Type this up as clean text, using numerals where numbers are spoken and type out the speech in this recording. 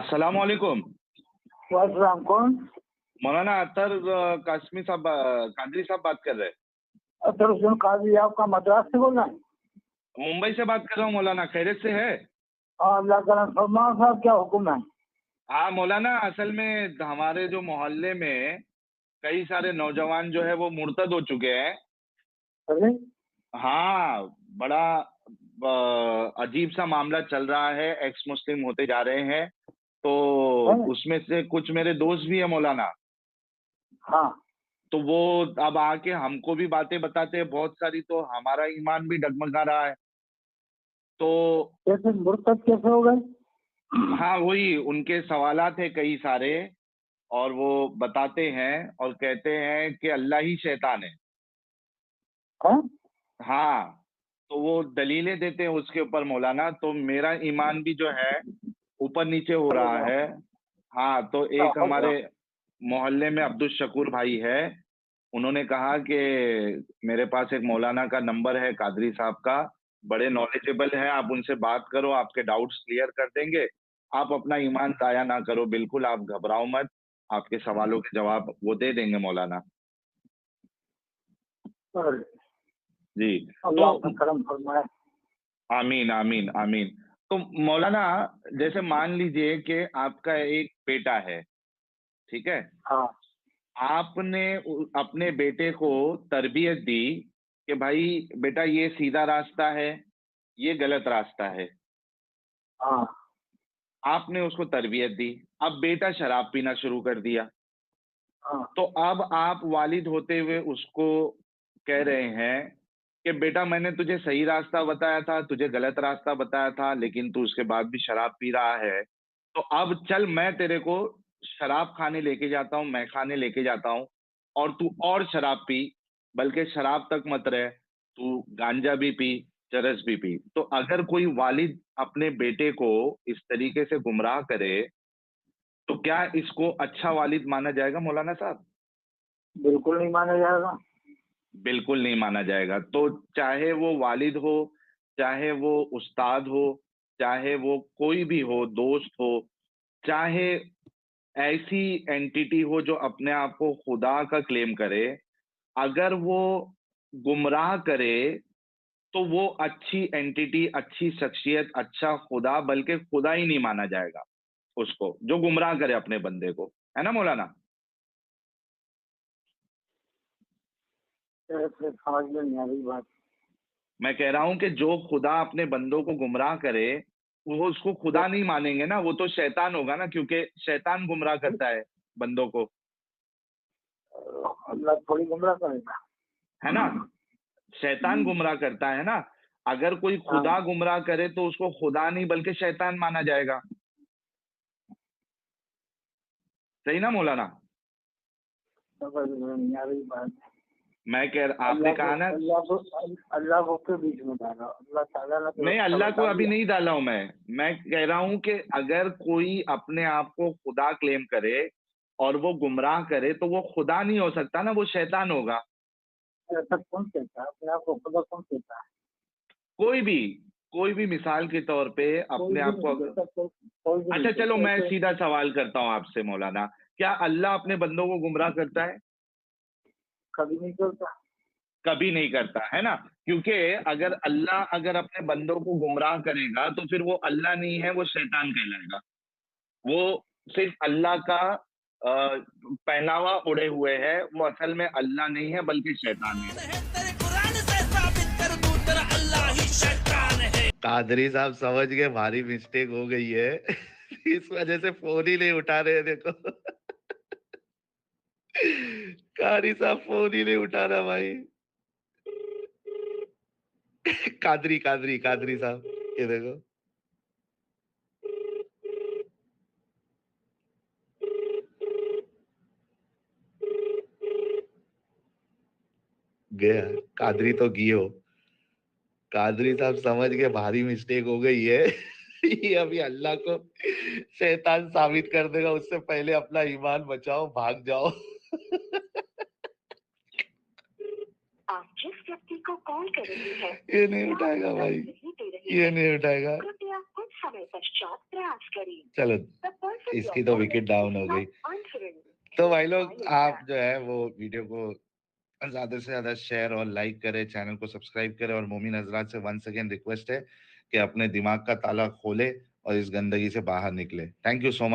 अस्सलाम वालेकुम। वालेकुम। कौन? मौलाना अतर कासमी साहब, कादरी साहब बात कर रहे हैं। अतर हुसैन कादरी, आपका मद्रास से बोल रहे हैं? मुंबई से बात कर रहा हूँ मौलाना, खैरियत से है? हाँ, अल्लाह का फरमान साहब, क्या हुक्म है? हाँ मौलाना, असल में हमारे जो मोहल्ले में कई सारे नौजवान जो है वो मुर्तद हो चुके हैं। अरे हाँ, बड़ा अजीब सा मामला चल रहा है, एक्स मुस्लिम होते जा रहे हैं। तो हैं? उसमें से कुछ मेरे दोस्त भी है मौलाना। हाँ, तो वो अब आके हमको भी बातें बताते हैं बहुत सारी, तो हमारा ईमान भी डगमगा रहा है। तो कैसे मुर्तद कैसे हो गए? हाँ, वही उनके सवालात है कई सारे, और वो बताते हैं और कहते हैं कि अल्लाह ही शैतान है। हैं? हाँ, तो वो दलीलें देते हैं उसके ऊपर मौलाना, तो मेरा ईमान भी जो है ऊपर नीचे हो रहा है। हाँ, तो एक हमारे मोहल्ले में अब्दुल शकूर भाई है, उन्होंने कहा कि मेरे पास एक मौलाना का नंबर है कादरी साहब का, बड़े नॉलेजेबल हैं, आप उनसे बात करो, आपके डाउट्स क्लियर कर देंगे। आप अपना ईमान जाया ना करो, बिल्कुल आप घबराओ मत, आपके सवालों के जवाब वो दे देंगे मौलाना। अरे, जी। अल्लाह तो का करम फरमाए। आमीन आमीन आमीन। तो मौलाना, जैसे मान लीजिए कि आपका एक बेटा है, ठीक है? हाँ, आपने अपने बेटे को तरबियत दी कि भाई बेटा ये सीधा रास्ता है, ये गलत रास्ता है। हाँ, आपने उसको तरबियत दी। अब बेटा शराब पीना शुरू कर दिया। हाँ, तो अब आप वालिद होते हुए उसको कह रहे हैं कि बेटा मैंने तुझे सही रास्ता बताया था, तुझे गलत रास्ता बताया था, लेकिन तू उसके बाद भी शराब पी रहा है। तो अब चल मैं तेरे को शराब खाने लेके जाता हूँ, मैं खाने लेके जाता हूँ, और तू और शराब पी, बल्कि शराब तक मत रह, तू गांजा भी पी, चरस भी पी। तो अगर कोई वालिद अपने बेटे को इस तरीके से गुमराह करे, तो क्या इसको अच्छा वालिद माना जाएगा मौलाना साहब? बिल्कुल नहीं माना जाएगा। बिल्कुल नहीं माना जाएगा। तो चाहे वो वालिद हो, चाहे वो उस्ताद हो, चाहे वो कोई भी हो, दोस्त हो, चाहे ऐसी एंटिटी हो जो अपने आप को खुदा का क्लेम करे, अगर वो गुमराह करे, तो वो अच्छी एंटिटी, अच्छी शख्सियत, अच्छा खुदा, बल्कि खुदा ही नहीं माना जाएगा उसको, जो गुमराह करे अपने बंदे को। है ना मौलाना? ऐसे समझ में नहीं आ रही बात। मैं कह रहा हूं कि जो खुदा अपने बंदों को गुमराह करे, वो उसको खुदा नहीं मानेंगे ना, वो तो शैतान होगा ना, क्योंकि शैतान गुमराह करता है बंदों को। अल्लाह थोड़ी गुमराह करेगा। है ना? शैतान गुमराह करता है ना। अगर कोई हाँ, खुदा गुमराह करे तो उसको खुदा नहीं बल्कि शैतान माना जाएगा। सही ना मौलाना? समझ में नहीं आ रही बात। मैं कह आपने कहा ना, अल्लाह को के बीच में डाला, अल्लाह ताला ने तो नहीं रास्ता अल्लाह को बता अभी दिया। नहीं डाला हूं मैं कह रहा हूं कि अगर कोई अपने आप को खुदा क्लेम करे और वो गुमराह करे, तो वो खुदा नहीं हो सकता ना, वो शैतान होगा। ऐसा कौन कहता है? अपने आप को खुदा कौन कहता है? कोई भी, कोई भी मिसाल के तौर पे कोई अपने भी आप को नहीं कहता, कोई भी नहीं अच्छा चलो कहता मैं ऐसे। सीधा सवाल करता हूं आपसे मौलाना, क्या अल्लाह अपने बंदों को गुमराह करता है? कभी नहीं करता। कभी नहीं करता, है ना? क्योंकि अगर अपने बंदों को गुमराह करेगा, तो फिर वो अल्लाह नहीं है, वो शैतान कहलाएगा। वो सिर्फ अल्लाह का पहनावा ओढ़े हुए है, वो असल में अल्लाह नहीं है बल्कि शैतान है। कादरी साहब समझ गए भारी मिस्टेक हो गई है। इस वजह से फोन ही नहीं उठा रहे, देखो। कारी साहब फोन ही नहीं उठा रहा भाई। कादरी कादरी कादरी साहब, ये देखो। गया कादरी तो गियो। कादरी साहब समझ गए भारी मिस्टेक हो गई है। ये अभी अल्लाह को शैतान साबित कर देगा, उससे पहले अपना ईमान बचाओ, भाग जाओ। आप जिस व्यक्ति को कॉल कर रहे हैं ये नहीं उठाएगा भाई, ये नहीं उठाएगा। कृपया कुछ समय पश्चात प्रयास करें। चलो The person इसकी तो विकेट डाउन हो गई। तो भाई लोग आप जो है वो वीडियो को ज्यादा से ज्यादा शेयर और लाइक करें, चैनल को सब्सक्राइब करें, और मोमिन हजरात से वंस अगेन रिक्वेस्ट है कि अपने दिमाग का ताला खोले और इस गंदगी से बाहर निकले। Thank you so much.